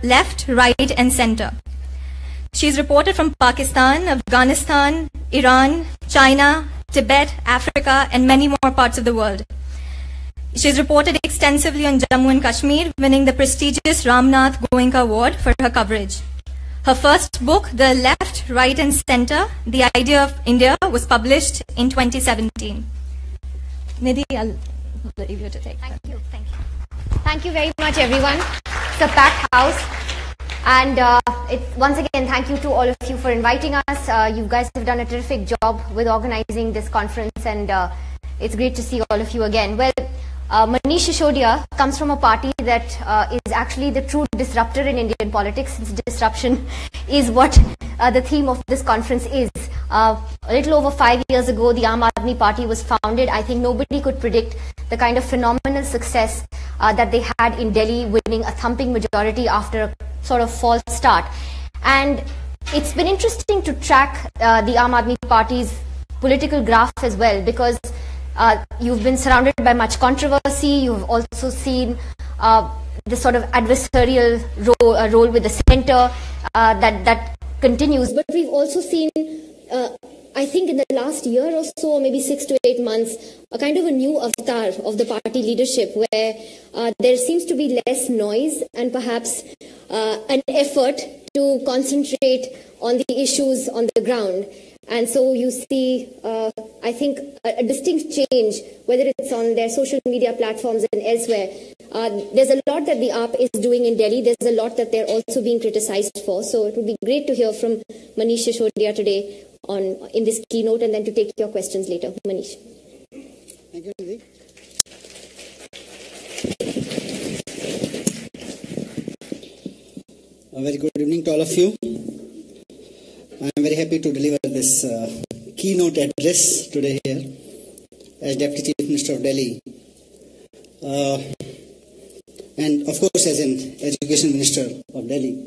left, right, and center. She's reported from Pakistan, Afghanistan, Iran, China, Tibet, Africa, and many more parts of the world. She's reported extensively on Jammu and Kashmir, winning the prestigious Ramnath Goenka Award for her coverage. Her first book, The Left, Right, and Center, The Idea of India, was published in 2017. Nidhi, I'll leave you to take that. Thank you. Thank you. Thank you very much, everyone. It's a packed house. And once again, thank you to all of you for inviting us. You guys have done a terrific job with organizing this conference, and it's great to see all of you again. Well, Manish Sisodia comes from a party that is actually the true disruptor in Indian politics, since disruption is what the theme of this conference is. A little over 5 years ago, the Aam Aadmi Party was founded. I think nobody could predict the kind of phenomenal success that they had in Delhi, winning a thumping majority after a sort of false start. And it's been interesting to track the Aam Aadmi Party's political graph as well, because you've been surrounded by much controversy. You've also seen the sort of adversarial role with the centre that continues. But we've also seen, I think in the last year or so, or maybe 6 to 8 months, a kind of a new avatar of the party leadership, where there seems to be less noise and perhaps an effort to concentrate on the issues on the ground. And so you see, I think, a distinct change, whether it's on their social media platforms and elsewhere. There's a lot that the AAP is doing in Delhi. There's a lot that they're also being criticized for. So it would be great to hear from Manish Sisodia today in this keynote, and then to take your questions later. Manish. Thank you, Nidhi. A very good evening to all of you. I am very happy to deliver this keynote address today here as Deputy Chief Minister of Delhi, and of course as an Education Minister of Delhi.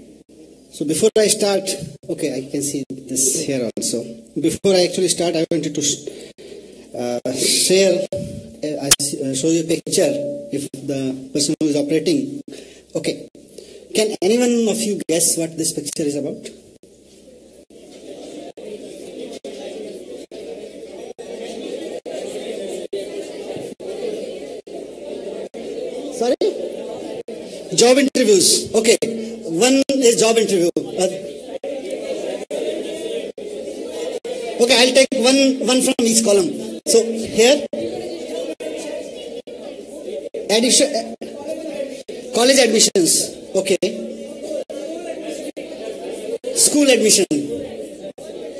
So before I start, okay, I can see this here also. Before I actually start, I wanted to show you a picture if the person who is operating. Okay, can anyone of you guess what this picture is about? Sorry? Job interviews. Okay. One is job interview. Okay, I'll take one from each column. So here, college admissions. Okay. School admission.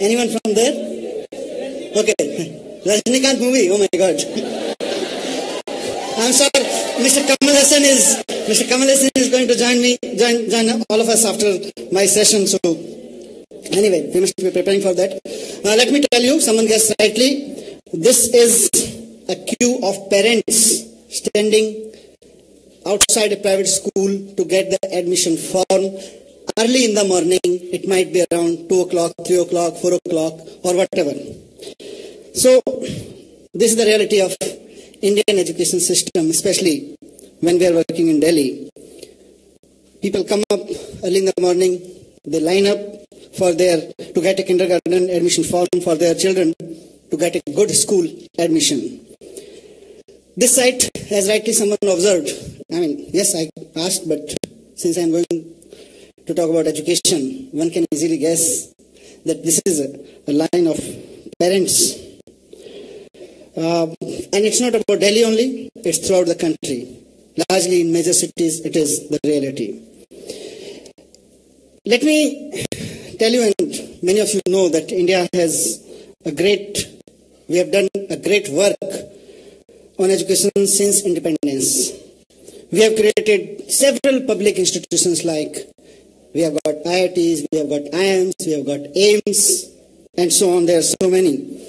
Anyone from there? Okay. Rajinikanth movie. Oh my God. I'm sorry. Mr. Kamal Hassan is going to join all of us after my session. So anyway, we must be preparing for that. Let me tell you, someone guessed rightly. This is a queue of parents standing outside a private school to get the admission form early in the morning. It might be around 2 o'clock, 3 o'clock, 4 o'clock, or whatever. So this is the reality of Indian education system, especially when we are working in Delhi. People come up early in the morning, they line up to get a kindergarten admission form for their children, to get a good school admission. This site, as rightly someone observed, I mean, yes, I asked, but since I'm going to talk about education, one can easily guess that this is a line of parents. And it's not about Delhi only, it's throughout the country. Largely in major cities, it is the reality. Let me tell you, and many of you know, that India has we have done a great work on education since independence. We have created several public institutions, like we have got IITs, we have got IIMs, we have got AIMS, and so on. There are so many.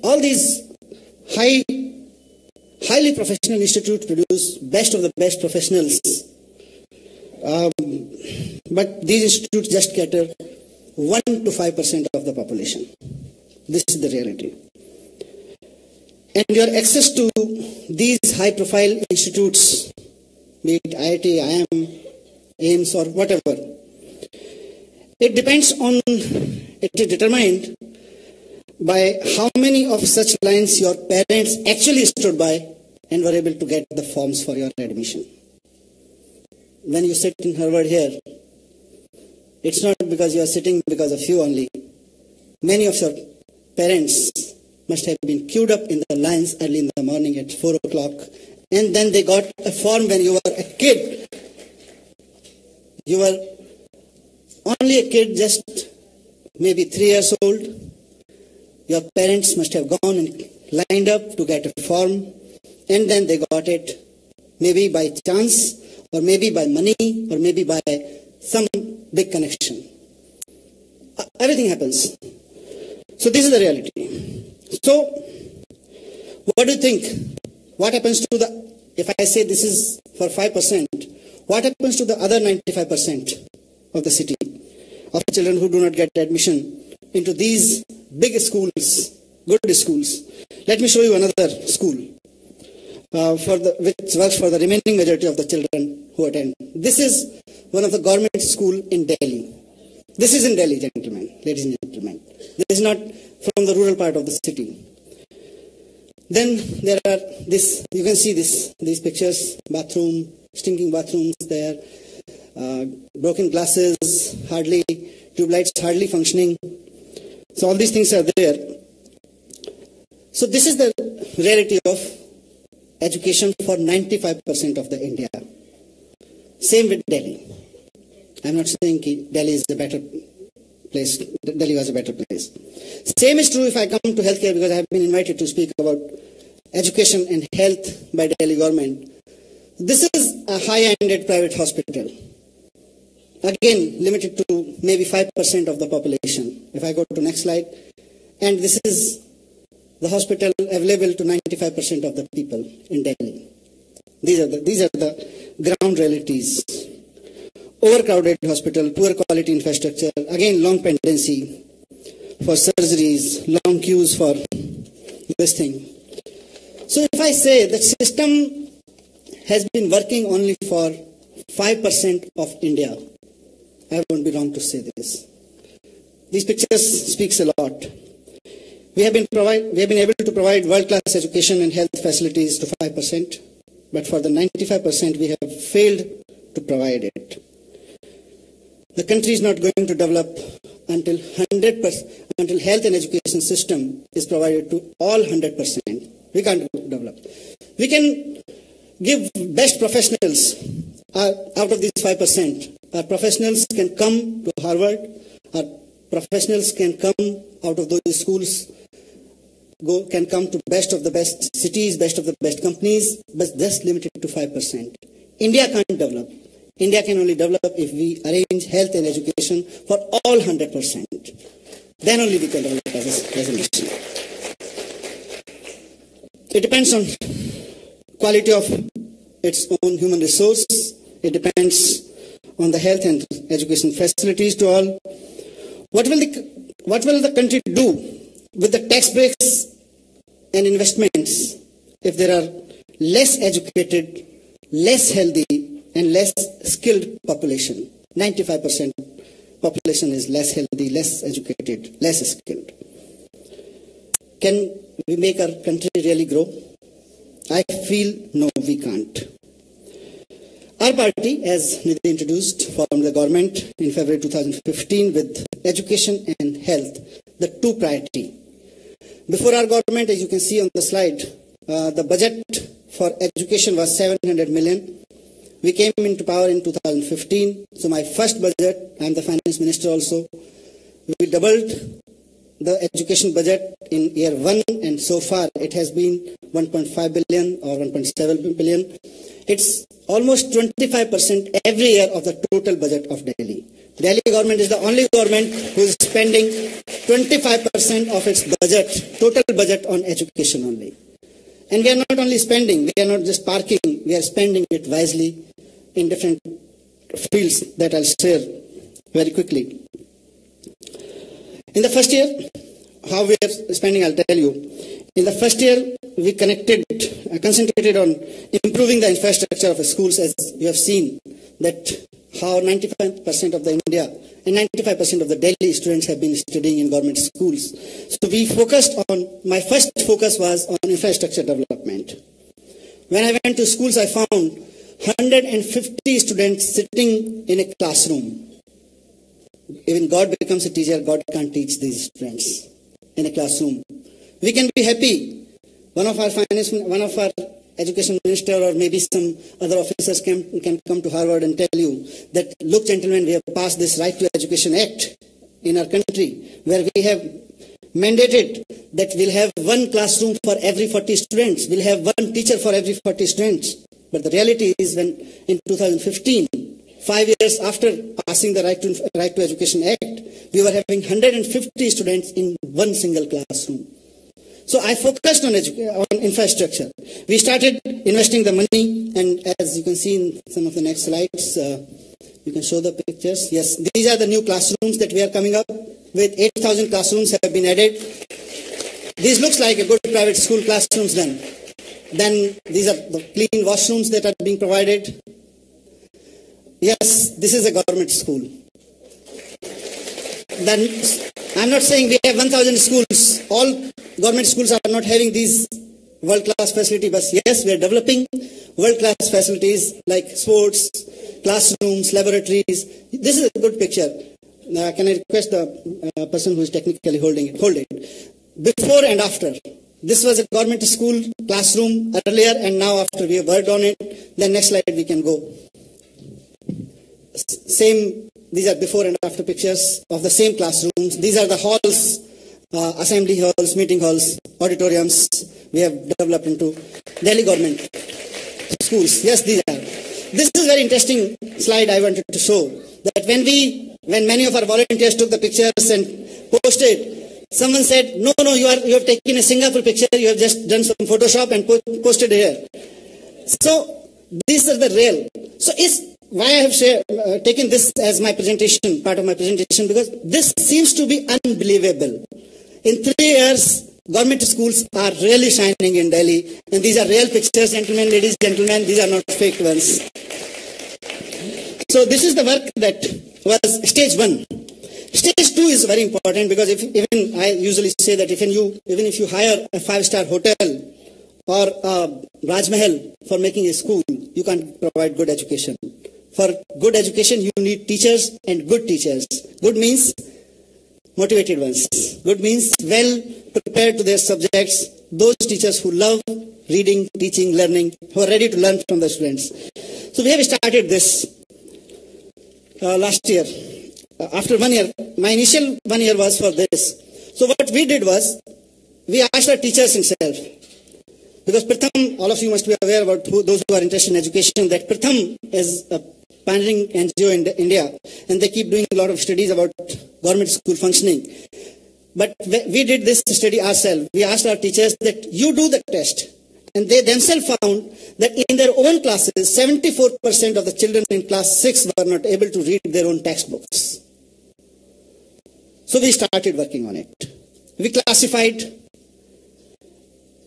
All these highly professional institutes produce best of the best professionals. But these institutes just cater 1 to 5% of the population. This is the reality. And your access to these high-profile institutes, be it IIT, IIM, AIMS or whatever. It depends on, it is determined by how many of such lines your parents actually stood by and were able to get the forms for your admission. When you sit in Harvard here, it's not because you are sitting because of you only. Many of your parents must have been queued up in the lines early in the morning at 4 o'clock, and then they got a form when you were a kid. You were only a kid, just maybe 3 years old. Your parents must have gone and lined up to get a form, and then they got it, maybe by chance, or maybe by money, or maybe by some big connection. Everything happens. So this is the reality. So, what do you think? What happens to the, if I say this is for 5%, what happens to the other 95% of the city, of children who do not get admission into these big schools, good schools? Let me show you another school which works for the remaining majority of the children who attend. This is one of the government schools in Delhi. This is in Delhi, gentlemen, ladies and gentlemen. This is not from the rural part of the city. Then there are this, you can see this, these pictures, bathroom, stinking bathrooms there, broken glasses, hardly, tube lights hardly functioning. So all these things are there. So this is the reality of education for 95% of the India. Same with Delhi. I'm not saying Delhi is a better place. Delhi was a better place. Same is true if I come to healthcare, because I have been invited to speak about education and health by Delhi government. This is a high-ended private hospital. Again, limited to maybe 5% of the population. If I go to next slide, and this is the hospital available to 95% of the people in Delhi. These are the ground realities. Overcrowded hospital, poor quality infrastructure, again long pendency for surgeries, long queues for this thing. So if I say the system has been working only for 5% of India, I won't be wrong to say this. These pictures speaks a lot. We have been able to provide world-class education and health facilities to 5%, but for the 95% we have failed to provide it. The country is not going to develop until 100%, until health and education system is provided to all 100%. We can't develop. We can give best professionals out of these 5%. Our professionals can come to Harvard. Our professionals can come out of those schools, can come to best of the best cities, best of the best companies, but just limited to 5%. India can't develop. India can only develop if we arrange health and education for all 100%. Then only we can develop as a nation. It depends on quality of its own human resource. It depends on the health and education facilities to all. What will the country do with the tax breaks and investments if there are less educated, less healthy, and less skilled population? 95% population is less healthy, less educated, less skilled. Can we make our country really grow? I feel no, we can't. Our party, as Nidhi introduced, formed the government in February 2015 with education and health, the two priority. Before our government, as you can see on the slide, the budget for education was 700 million. We came into power in 2015. So my first budget, I am the finance minister also, we doubled the education budget in year one, and so far it has been 1.5 billion or 1.7 billion. It's almost 25% every year of the total budget of Delhi. Delhi government is the only government who is spending 25% of its budget, total budget, on education only. And we are not only spending, we are not just parking, we are spending it wisely in different fields that I'll share very quickly. In the first year, how we are spending, I'll tell you. In the first year, we concentrated on improving the infrastructure of schools, as you have seen, that how 95% of the India and 95% of the Delhi students have been studying in government schools. So we focused on, my first focus was on infrastructure development. When I went to schools, I found 150 students sitting in a classroom. Even God becomes a teacher, God can't teach these students in a classroom. We can be happy. One of our education minister or maybe some other officers can come to Harvard and tell you that, look, gentlemen, we have passed this Right to Education Act in our country, where we have mandated that we'll have one classroom for every 40 students. We'll have one teacher for every 40 students. But the reality is, when in 2015, 5 years after passing the Right to Education Act, we were having 150 students in one single classroom. So I focused on infrastructure. We started investing the money, and as you can see in some of the next slides, you can show the pictures. Yes, these are the new classrooms that we are coming up with. 8,000 classrooms have been added. This looks like a good private school classrooms then. Then these are the clean washrooms that are being provided. Yes, this is a government school. Then I'm not saying we have 1,000 schools. All government schools are not having these world-class facilities, but yes, we are developing world-class facilities like sports, classrooms, laboratories. This is a good picture. Can I request the person who is technically holding it, hold it. Before and after. This was a government school classroom earlier, and now after we have worked on it. Then next slide we can go. Same, these are before and after pictures of the same classrooms. These are the halls, assembly halls, meeting halls, auditoriums we have developed into Delhi government schools. Yes, these are. This is a very interesting slide I wanted to show. That when many of our volunteers took the pictures and posted, someone said, no, you have taken a Singapore picture, you have just done some Photoshop and posted here. So these are the real. So why I have taken this as my presentation, part of my presentation, because this seems to be unbelievable. In 3 years, government schools are really shining in Delhi, and these are real pictures, gentlemen, ladies, gentlemen, these are not fake ones. So this is the work that was stage 1. Stage 2 is very important, because even I usually say that even if you hire a 5-star hotel or Raj Mahal for making a school, you can't provide good education. For good education, you need teachers, and good teachers. Good means motivated ones. Good means well prepared to their subjects. Those teachers who love reading, teaching, learning, who are ready to learn from the students. So we have started this last year. After 1 year, my initial 1 year was for this. So what we did was, we asked our teachers itself. Because Pratham, all of you must be aware about those who are interested in education, that Pratham is a pioneering NGO in India, and they keep doing a lot of studies about government school functioning. But we did this study ourselves. We asked our teachers that you do the test. And they themselves found that in their own classes, 74% of the children in class 6 were not able to read their own textbooks. So we started working on it. We classified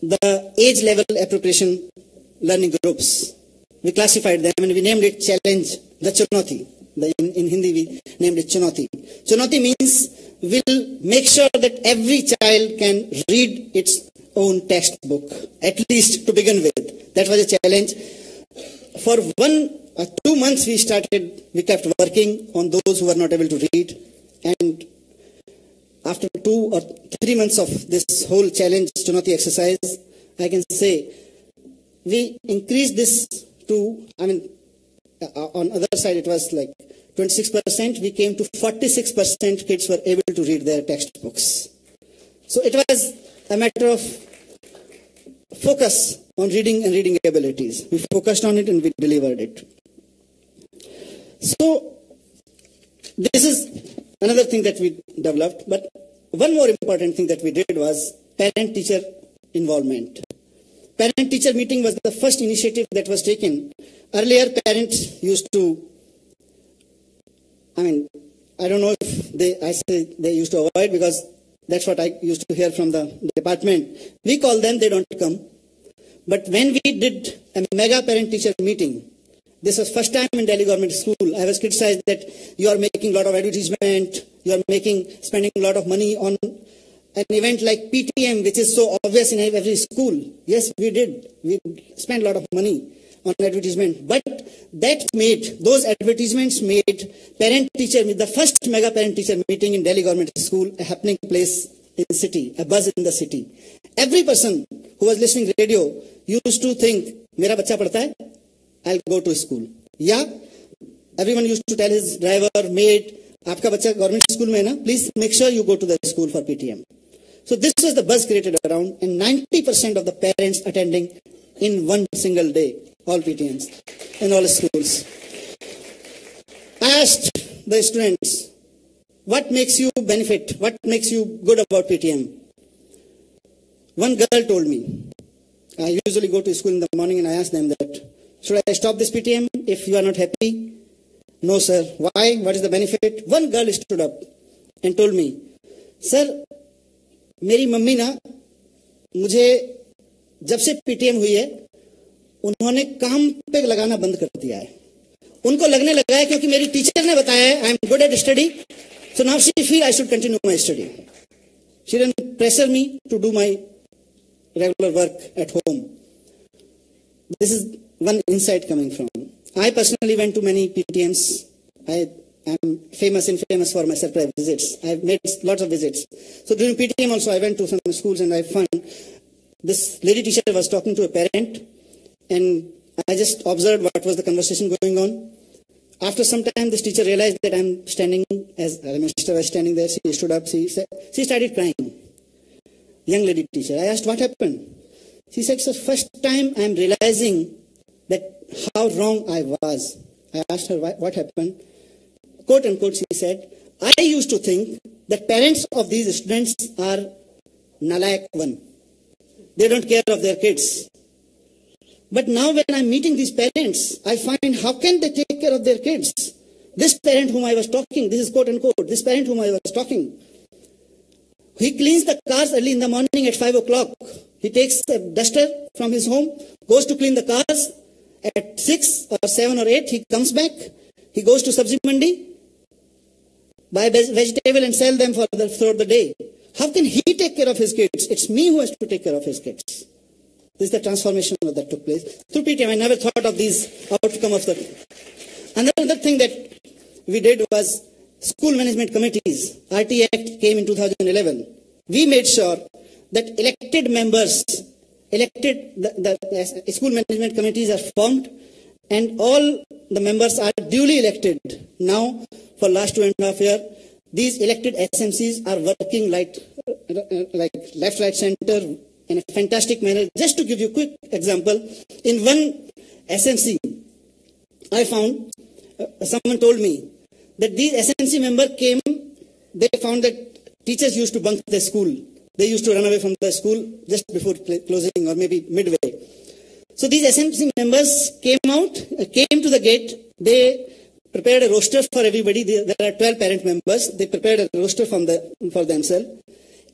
the age level appropriation learning groups. We classified them and we named it challenge, the Chunauti. In Hindi we named it Chunauti. Chunauti means we'll make sure that every child can read its own textbook, at least to begin with. That was a challenge. For 2 months we kept working on those who were not able to read, and after 2 or 3 months of this whole challenge Chunauti exercise, I can say we increased this to, on other side it was like 26%, we came to 46% kids were able to read their textbooks. So it was a matter of focus on reading and reading abilities. We focused on it and we delivered it. So this is another thing that we developed, but one more important thing that we did was parent-teacher involvement. Parent-teacher meeting was the first initiative that was taken. Earlier, parents used to, I don't know if they used to avoid, because that's what I used to hear from the department. We call them, they don't come. But when we did a mega parent-teacher meeting, This was first time in Delhi government school. I was criticized that you are making a lot of advertisement, you are spending a lot of money on an event like PTM, which is so obvious in every school. Yes, we did. We spent a lot of money on advertisement. But those advertisements made parent-teacher, the first mega parent-teacher meeting in Delhi government school, a happening place in the city, a buzz in the city. Every person who was listening to radio used to think, Mera bacha padhta hai, I'll go to school. Yeah, everyone used to tell his driver, maid, aapka bacha government school mein hai na, please make sure you go to the school for PTM. So this was the buzz created around, and 90% of the parents attending in one single day, all PTMs in all schools. I asked the students, what makes you benefit? What makes you good about PTM? One girl told me, I usually go to school in the morning and I ask them that, should I stop this PTM if you are not happy? No, sir. Why? What is the benefit? One girl stood up and told me, sir, मेरी mummy ना मुझे जब से PTM हुई है उन्होंने काम पे लगाना बंद कर दिया है. उनको लगने लगा है क्योंकि मेरी टीचर ने बताया है I am good at study, so now she feel I should continue my study. She didn't pressure me to do my regular work at home. This is one insight coming from. I personally went to many PTMs. I am famous for my surprise visits. I've made lots of visits. So during PTM also I went to some schools and I found this lady teacher was talking to a parent and I just observed what was the conversation going on. After some time this teacher realized that I'm standing, as the minister was standing there, she stood up, she started crying. Young lady teacher. I asked what happened. She said, sir, first time I am realizing that how wrong I was. I asked her what happened. Quote unquote, she said, I used to think that parents of these students are nalayak one. They don't care of their kids. But now when I'm meeting these parents, I find how can they take care of their kids? This parent whom I was talking, this is quote unquote, this parent whom I was talking, he cleans the cars early in the morning at 5 o'clock. He takes a duster from his home, goes to clean the cars. At 6 or 7 or 8, he comes back. He goes to Sabzi Mandi, buy vegetable and sell them throughout the day. How can he take care of his kids? It's me who has to take care of his kids. This is the transformation that took place. Through PTM, I never thought of these outcome of that. Another thing that we did was school management committees. RT Act came in 2011. We made sure that elected members, the school management committees are formed and all the members are duly elected. Now, for last 2.5 years, these elected SMCs are working like left, right, center in a fantastic manner. Just to give you a quick example, in one SMC, I found, someone told me, that these SMC members came, they found that teachers used to bunk the school. They used to run away from the school just before closing or maybe midway. So these SMC members came to the gate. They prepared a roster for everybody. There are 12 parent members. They prepared a roster for themselves.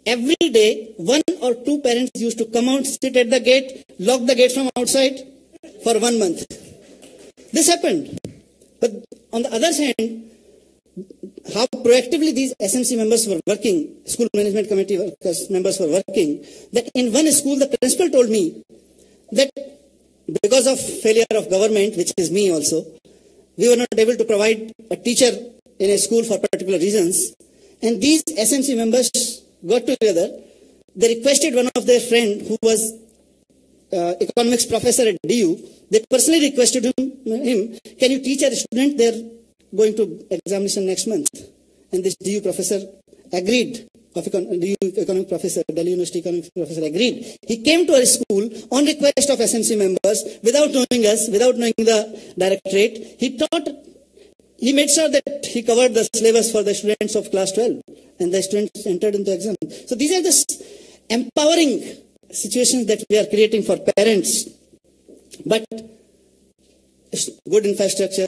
Every day, 1 or 2 parents used to come out, sit at the gate, lock the gate from outside for 1 month. This happened. But on the other hand, how proactively these SMC members were working, school management committee members were working, that in one school the principal told me that because of failure of government, which is me also, we were not able to provide a teacher in a school for particular reasons. And these SMC members got together. They requested one of their friend who was economics professor at DU. They personally requested him, can you teach a student? They're going to examination next month. And this DU professor agreed, DU economic professor, Delhi University economics professor agreed. He came to our school on request of SMC members without knowing us, without knowing the directorate. He made sure that he covered the syllabus for the students of class 12 and the students entered into exam. So these are the empowering situations that we are creating for parents. But good infrastructure,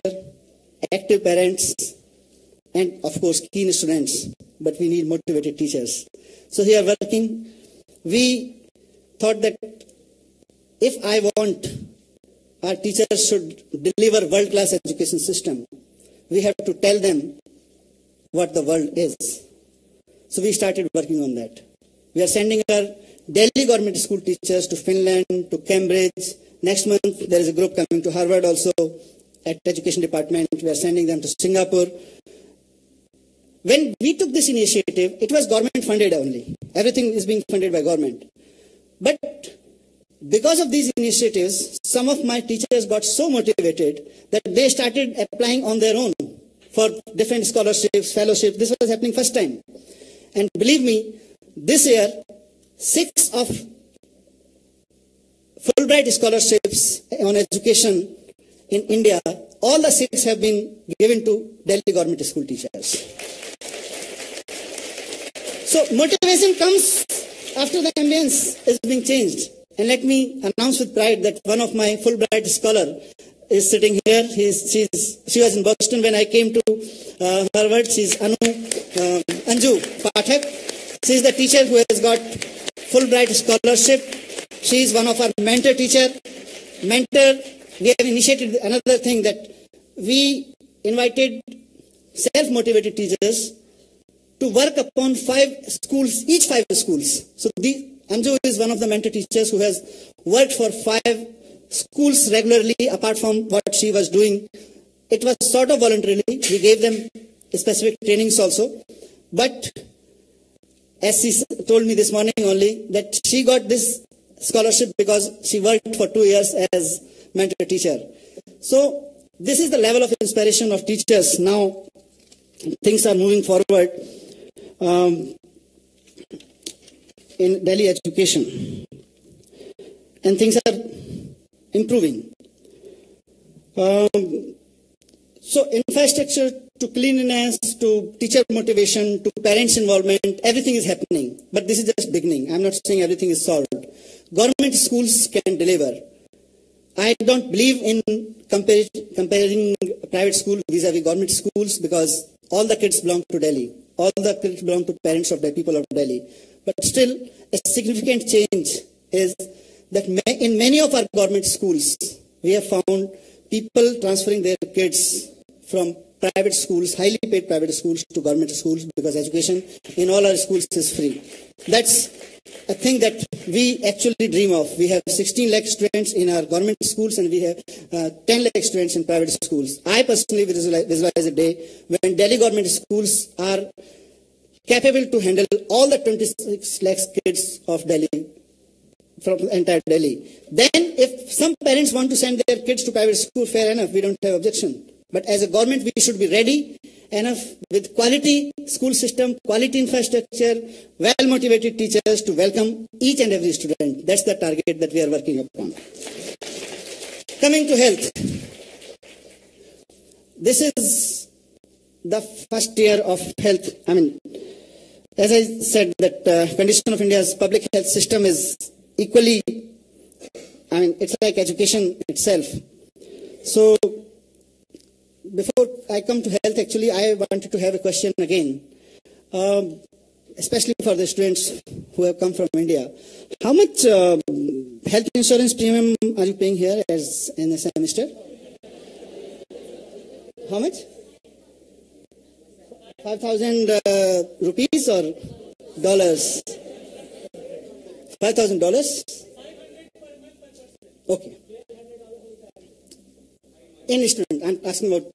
active parents, and of course keen students, but we need motivated teachers. So here working, we thought that if I want our teachers should deliver world-class education system, we have to tell them what the world is. So we started working on that. We are sending our Delhi government school teachers to Finland, to Cambridge. Next month, there is a group coming to Harvard also at Education Department. We are sending them to Singapore. When we took this initiative, it was government funded only. Everything is being funded by government. But because of these initiatives, some of my teachers got so motivated that they started applying on their own for different scholarships, fellowships. This was happening first time. And believe me, this year, 6 of Fulbright scholarships on education in India, all the 6 have been given to Delhi government school teachers. So motivation comes after the ambience is being changed. And let me announce with pride that one of my Fulbright scholar is sitting here. She was in Boston when I came to Harvard. She's Anju Pathak. She is the teacher who has got Fulbright scholarship. She is one of our mentor teacher. We have initiated another thing that we invited self-motivated teachers to work upon 5 schools, each 5 schools. So Anju is one of the mentor teachers who has worked for 5 schools regularly apart from what she was doing. It was sort of voluntarily. We gave them specific trainings also. But as she told me this morning only, that she got this scholarship because she worked for 2 years as mentor teacher. So this is the level of inspiration of teachers. Now things are moving forward in Delhi education. And things are improving. So infrastructure to cleanliness, to teacher motivation, to parents involvement, everything is happening. But this is just beginning. I'm not saying everything is solved. Government schools can deliver. I don't believe in comparing private school vis-a-vis government schools because all the kids belong to Delhi. All the kids belong to parents of the people of Delhi. But still, a significant change is that in many of our government schools, we have found people transferring their kids from private schools, highly paid private schools, to government schools because education in all our schools is free. That's a thing that we actually dream of. We have 16 lakh students in our government schools and we have 10 lakh students in private schools. I personally visualize a day when Delhi government schools are capable to handle all the 26 lakh kids of Delhi, from entire Delhi. Then if some parents want to send their kids to private school, fair enough, we don't have objection. But as a government, we should be ready enough with quality school system, quality infrastructure, well-motivated teachers to welcome each and every student. That's the target that we are working upon. Coming to health. This is the first year of health. I mean, as I said, that condition of India's public health system is equally, I mean, it's like education itself. So, before I come to health, actually, I wanted to have a question again, especially for the students who have come from India. How much health insurance premium are you paying here as in a semester? How much? 5,000 rupees or dollars? $5,000? Okay. Any student, I'm asking about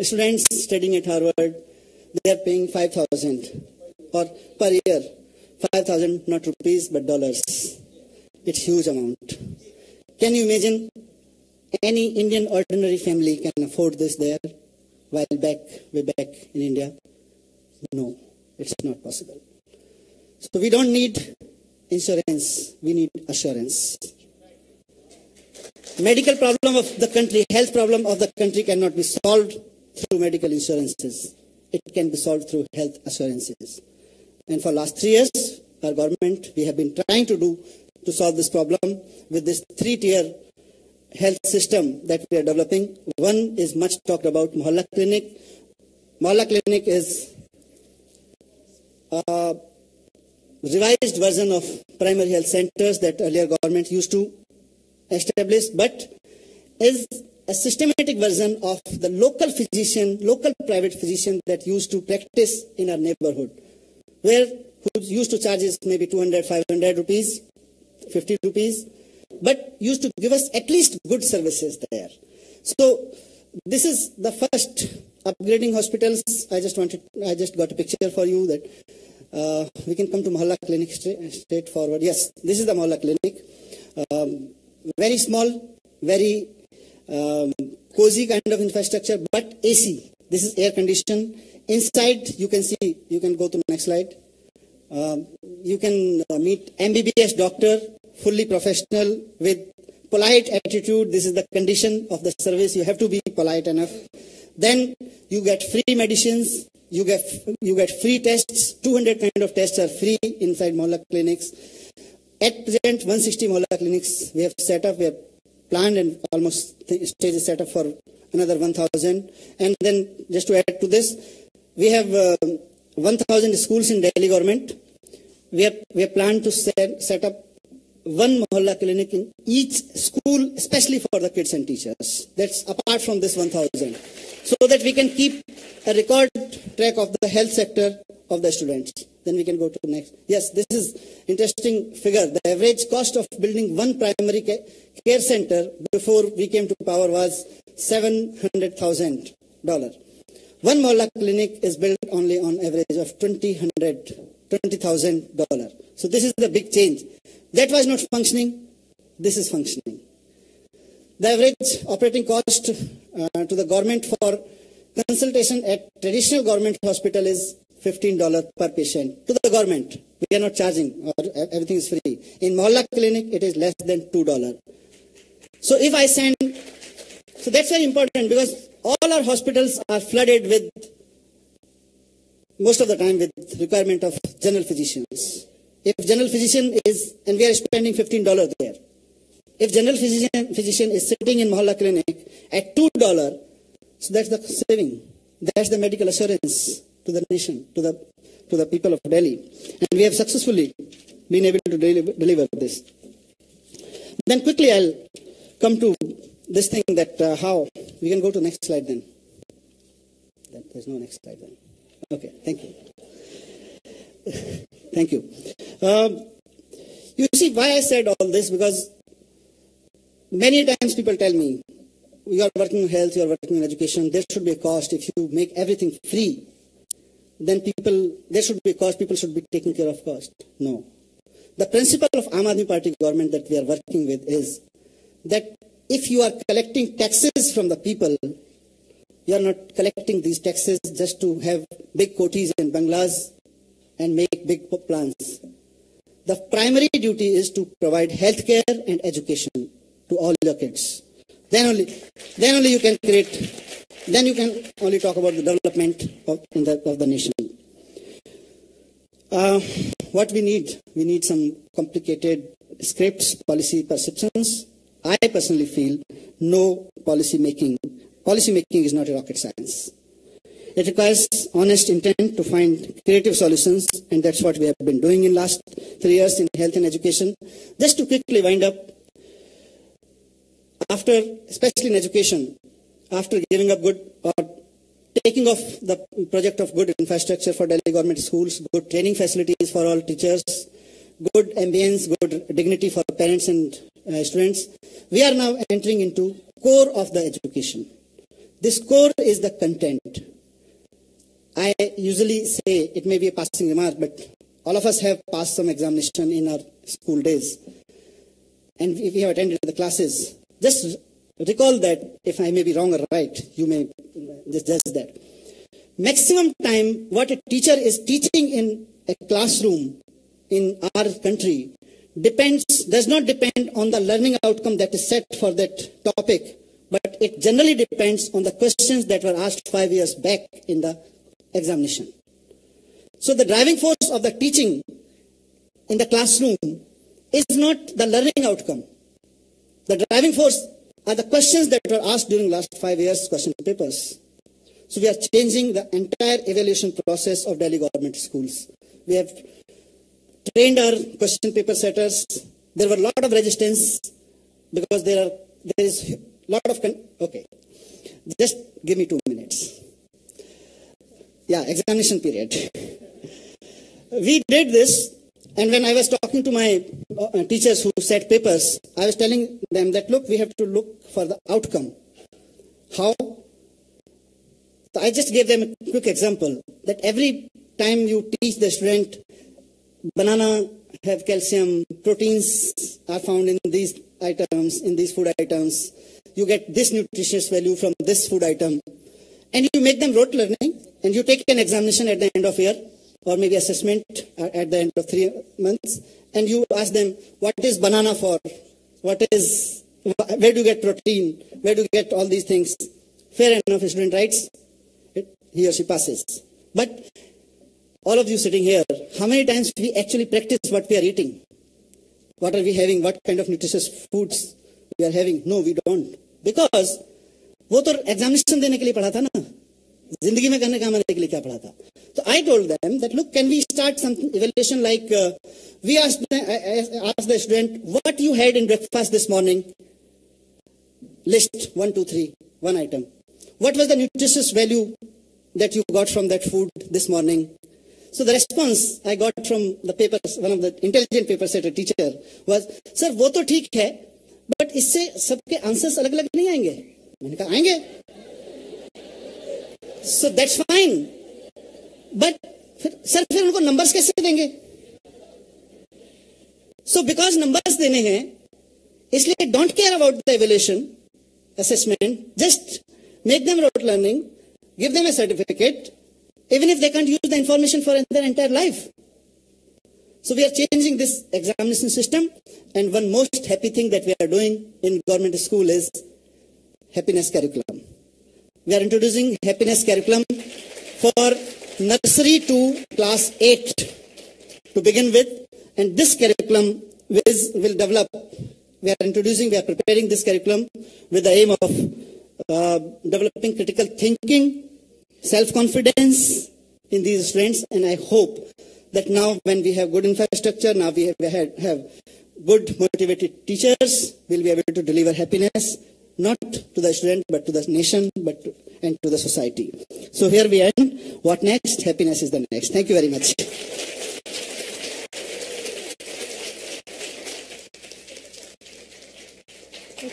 students studying at Harvard, they are paying 5,000 or per year, 5,000 not rupees but dollars. It's huge amount. Can you imagine any Indian ordinary family can afford this there while way back in India? No, it's not possible. So we don't need insurance, we need assurance. Medical problem of the country, health problem of the country cannot be solved through medical insurances. It can be solved through health assurances. And for last 3 years, our government, we have been trying to solve this problem with this 3-tier health system that we are developing. One is much talked about, Mohalla Clinic. Mohalla Clinic is a revised version of primary health centers that earlier government used to established, but is a systematic version of the local physician, local private physician that used to practice in our neighborhood, who used to charge us maybe 200, 500 rupees, 50 rupees, but used to give us at least good services there. So this is the first upgrading hospitals. I just got a picture for you that we can come to Mohalla Clinic straight forward. Yes, this is the Mohalla Clinic. Very small, very cozy kind of infrastructure, but AC. This is air conditioned. Inside, you can see, you can go to the next slide. You can meet MBBS doctor, fully professional with polite attitude. This is the condition of the service. You have to be polite enough. Then you get free medicines. You get free tests. 200 kind of tests are free inside Mohalla clinics. At present, 160 Mohalla clinics we have set up. We have planned and almost stage is set up for another 1,000. And then just to add to this, we have 1,000 schools in Delhi government. We have planned to set up one Mohalla clinic in each school, especially for the kids and teachers. That's apart from this 1,000. So that we can keep a record track of the health sector of the students. Then we can go to the next. Yes, this is interesting figure. The average cost of building one primary care center before we came to power was $700,000. One Mohalla clinic is built only on average of $20,000. So this is the big change. That was not functioning. This is functioning. The average operating cost to the government for consultation at traditional government hospital is $15 per patient. To the government, we are not charging, or everything is free. In Mohalla clinic, it is less than $2. So if I send, so that's very important because all our hospitals are flooded with, most of the time, with requirement of general physicians. If general physician is, and we are spending $15 there. If general physician is sitting in Mohalla clinic at $2, so that's the saving. That's the medical assurance to the nation, to the people of Delhi. And we have successfully been able to deliver this. Then quickly I'll come to this thing that how, we can go to next slide then. There's no next slide then. Okay, thank you. Thank you. You see why I said all this, because many times people tell me, you are working in health, you are working in education, there should be a cost. If you make everything free, then there should be a cost, people should be taking care of cost. No. The principle of Aam Aadmi Party government that we are working with is that if you are collecting taxes from the people, you are not collecting these taxes just to have big kotis and banglas and make big plans. The primary duty is to provide health care and education to all your kids. Then only you can create, then you can only talk about the development of the nation. What we need some complicated scripts, policy perceptions. I personally feel no policy making. Policy making is not a rocket science. It requires honest intent to find creative solutions, and that's what we have been doing in last 3 years in health and education. Just to quickly wind up, especially in education, after giving up taking off the project of good infrastructure for Delhi government schools, good training facilities for all teachers, good ambience, good dignity for parents and students, we are now entering into core of the education. This core is the content. I usually say, it may be a passing remark, but all of us have passed some examination in our school days. And if you have attended the classes, just recall that, if I may be wrong or right, you may just judge that. Maximum time what a teacher is teaching in a classroom in our country does not depend on the learning outcome that is set for that topic, but it generally depends on the questions that were asked 5 years back in the examination. So the driving force of the teaching in the classroom is not the learning outcome. The driving force are the questions that were asked during last 5 years question papers. So we are changing the entire evaluation process of Delhi government schools. We have trained our question paper setters. There were a lot of resistance because there is lot of, okay, just give me 2 minutes. Yeah, examination period. We did this, and when I was talking to my teachers who set papers, I was telling them that, look, we have to look for the outcome. How? So I just gave them a quick example, that every time you teach the student, banana have calcium, proteins are found in these items, in these food items, you get this nutritious value from this food item, and you make them rote learning, and you take an examination at the end of year, or maybe assessment at the end of 3 months, and you ask them, what is banana for? Where do you get protein? Where do you get all these things? Fair enough, a student writes, he or she passes. But all of you sitting here, how many times we actually practice what we are eating? What are we having? What kind of nutritious foods we are having? No, we don't. Because वो तो examination देने के लिए पढ़ा था ना, जिंदगी में करने काम आने के लिए क्या पढ़ा था? So I told them that, look, can we start some evaluation like, we asked the student, what you had in breakfast this morning? List 1, 2, 3, one item. What was the nutritious value that you got from that food this morning? So the response I got from the papers, one of the intelligent paper setter teacher was, sir, वो तो ठीक है, but इससे सबके answers अलग-अलग नहीं आएंगे. मैंने कहा आएंगे. So that's fine. But sir, फिर उनको numbers कैसे देंगे? So because numbers देने हैं, इसलिए don't care about the evaluation, assessment, just make them rote learning, give them a certificate, even if they can't use the information for their entire life. So we are changing this examination system, and one most happy thing that we are doing in government school is happiness curriculum. We are introducing happiness curriculum for nursery to class 8 to begin with, and this curriculum will develop. We are preparing this curriculum with the aim of developing critical thinking, self-confidence in these students, and I hope that now when we have good infrastructure, now we have good motivated teachers, we'll be able to deliver happiness, not to the student, but to the nation, and to the society. So here we end. What next? Happiness is the next. Thank you very much.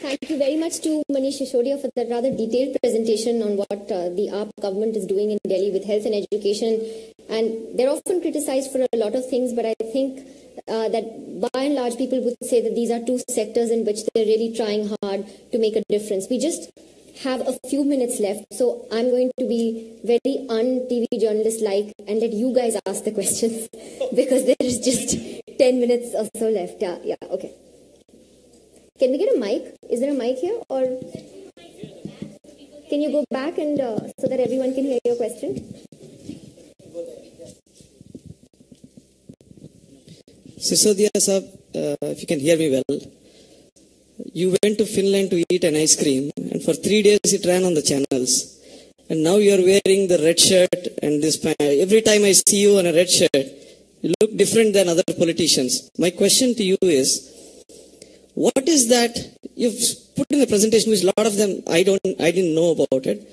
Thank you very much to Manish Sisodia for that rather detailed presentation on what the AAP government is doing in Delhi with health and education. And they're often criticized for a lot of things, but I think that by and large people would say that these are two sectors in which they're really trying hard to make a difference. We just have a few minutes left, so I'm going to be very un-TV journalist-like and let you guys ask the questions because there is just 10 minutes or so left. Yeah, okay. Can we get a mic? Is there a mic here, or can you go back and so that everyone can hear your question? Sisodia sir, if you can hear me well, you went to Finland to eat an ice cream, and for 3 days it ran on the channels. And now you are wearing the red shirt and this pant. Every time I see you on a red shirt, you look different than other politicians. My question to you is, what is that you've put in the presentation, which a lot of them I didn't know about it.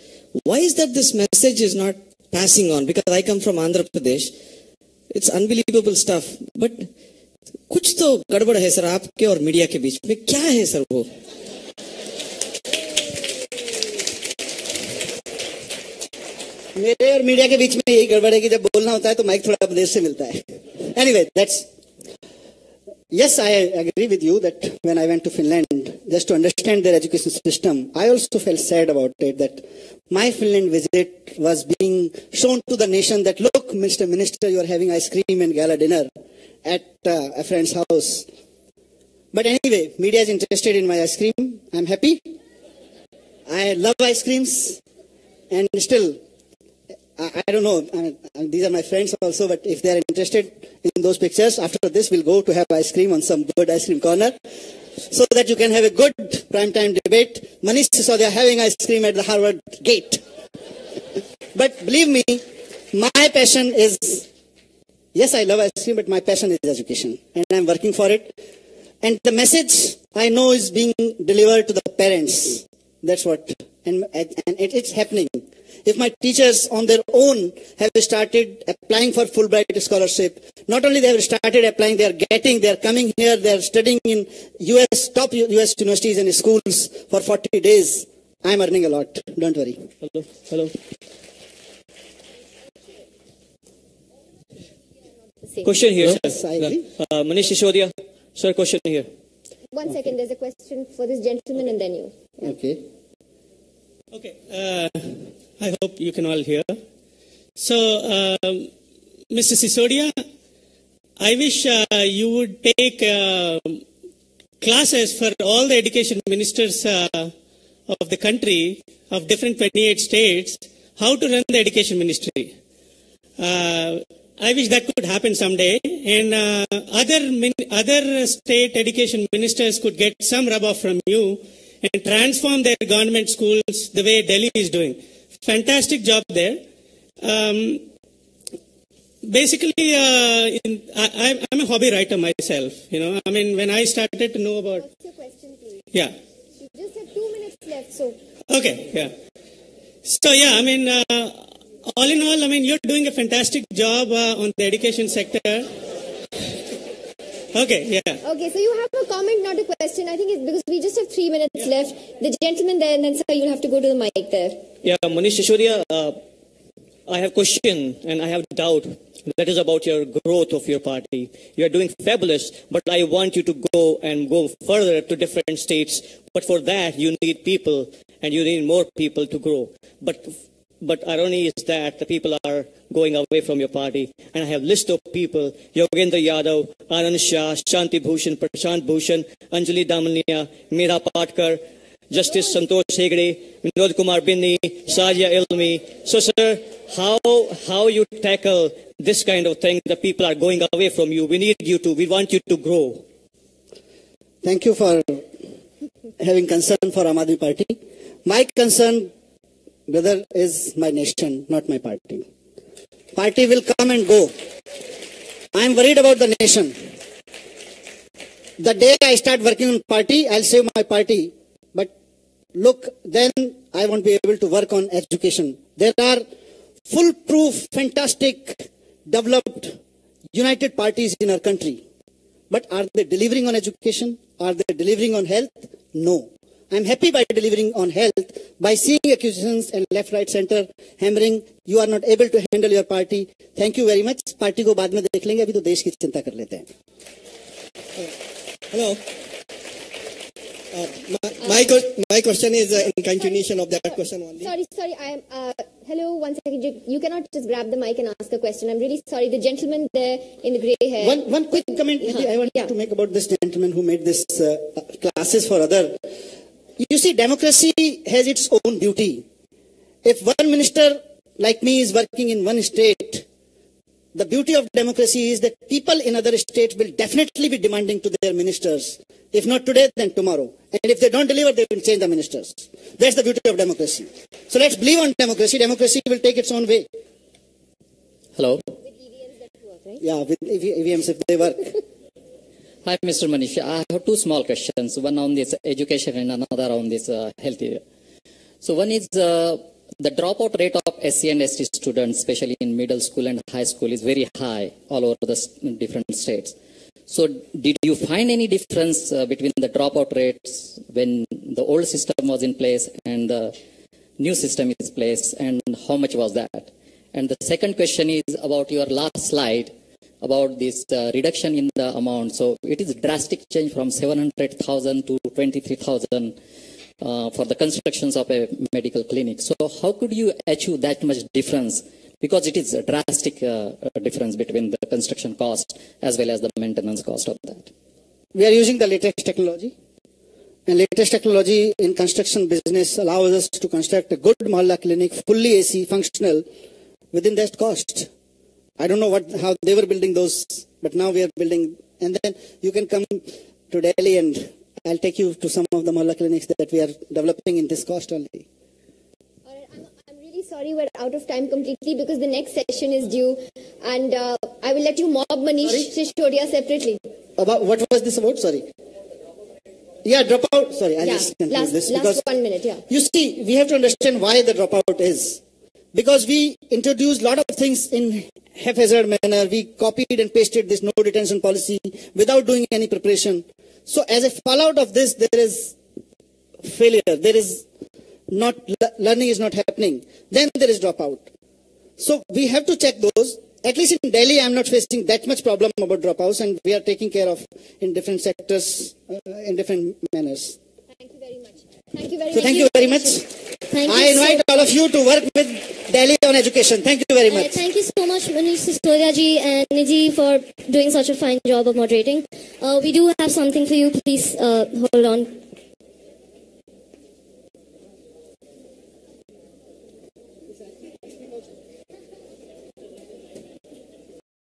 Why is that this message is not passing on? Because I come from Andhra Pradesh. It's unbelievable stuff. But कुछ तो गड़बड़ है sir आपके और media के बीच में. क्या है सर वो? मेरे और मीडिया के बीच में यही गड़बड़ है कि जब बोलना होता है तो माइक थोड़ा देर से मिलता है. Anyway, yes, I agree with you that when I went to Finland, just to understand their education system, I also felt sad about it, that my Finland visit was being shown to the nation that, look, Mr. Minister, you are having ice cream and gala dinner at a friend's house. But anyway, media is interested in my ice cream. I'm happy. I love ice creams. And still, I don't know, these are my friends also, but if they are interested in those pictures, after this we'll go to have ice cream on some good ice cream corner, so that you can have a good primetime debate. Manish Sisodia having ice cream at the Harvard gate. But believe me, my passion is, yes, I love ice cream, but my passion is education, and I'm working for it. And the message I know is being delivered to the parents. That's what, and it's happening. If my teachers on their own have started applying for Fulbright scholarship, not only they have started applying, they are coming here, they are studying in top US universities and schools for 40 days. I'm earning a lot. Don't worry. Hello. Question here, yes, sir. Manish Sisodia, sir, question here. 1 second, there's a question for this gentleman and then you. Yeah. Okay. I hope you can all hear. So, Mr. Sisodia, I wish you would take classes for all the education ministers of the country, of different 28 states, how to run the education ministry. I wish that could happen someday, and other state education ministers could get some rub off from you and transform their government schools the way Delhi is doing. Fantastic job there. Basically, I'm a hobby writer myself. I mean, when I started to know about. What's your question, please? Yeah. You just have 2 minutes left, so. Okay. Yeah. So yeah, I mean, all in all, I mean, you're doing a fantastic job on the education sector. Okay, yeah. Okay, so you have a comment, not a question. I think it's because we just have 3 minutes left. The gentleman there, and then sir, you'll have to go to the mic there. Yeah, Manish Sisodia, I have question and I have doubt. That is about your growth of your party. You are doing fabulous, but I want you to go further to different states. But for that, you need people, and you need more people to grow. But irony is that the people are going away from your party. And I have list of people: Yogendra Yadav, Anand Shah, Shanti Bhushan, Prashant Bhushan, Anjali Damania, Meera Patkar, Justice Santosh Hegde, Vinod Kumar Binni, Sajia Ilmi. So, sir, how you tackle this kind of thing? The people are going away from you. We want you to grow. Thank you for having concern for Aam Aadmi Party. My concern, brother, is my nation, not my party. Party will come and go. I am worried about the nation. The day I start working on party, I'll save my party. But look, then I won't be able to work on education. There are foolproof, fantastic, developed, united parties in our country. But are they delivering on education? Are they delivering on health? No. I'm happy by delivering on health, by seeing accusations and left, right, center hammering. You are not able to handle your party. Thank you very much. Party को बाद में देख लेंगे. अभी तो देश की चिंता कर लेते हैं. Hello. My question is in continuation of that question only. Sorry. Hello, 1 second. You cannot just grab the mic and ask a question. I'm really sorry. The gentleman there in the grey hair. One quick comment I want to make about this gentleman who made this classes for other. You see, democracy has its own beauty. If one minister like me is working in one state, the beauty of democracy is that people in other states will definitely be demanding to their ministers. If not today, then tomorrow. And if they don't deliver, they will change the ministers. That's the beauty of democracy. So let's believe on democracy. Democracy will take its own way. Hello. With EVMs that work, right? Yeah, with EVMs if they work. Hi, Mr. Manish. I have two small questions, one on this education and another on this health area. So one is the dropout rate of SC and ST students, especially in middle school and high school, is very high all over the different states. So did you find any difference between the dropout rates when the old system was in place and the new system is in place, and how much was that? And the second question is about your last slide about this reduction in the amount. So it is a drastic change from 700,000 to 23,000 for the constructions of a medical clinic. So how could you achieve that much difference? Because it is a drastic difference between the construction cost as well as the maintenance cost of that. We are using the latest technology. And latest technology in construction business allows us to construct a good Mohalla clinic, fully AC, functional, within that cost. I don't know how they were building those, but now we are building. And then you can come to Delhi and I'll take you to some of the Mohalla clinics that we are developing in this cost only. All right, I'm really sorry we're out of time completely because the next session is due. And I will let you mob Manish Sisodia separately. About what was this about? Sorry. Yeah, dropout. Sorry, I'll Yeah, just conclude last this because 1 minute, yeah. you see, we have to understand why the dropout is. Because we introduced a lot of things in haphazard manner. We copied and pasted this no detention policy without doing any preparation. So as a fallout of this, there is failure. There is not, learning is not happening. Then there is dropout. So we have to check those. At least in Delhi, I'm not facing that much problem about dropouts, and we are taking care of in different sectors, in different manners. Thank you very much. Thank you very So much. thank you very much. I invite all of you to work with Delhi on education. Thank you very much. Thank you so much, Manish Sisodia ji and Niji, for doing such a fine job of moderating. We do have something for you. Please hold on.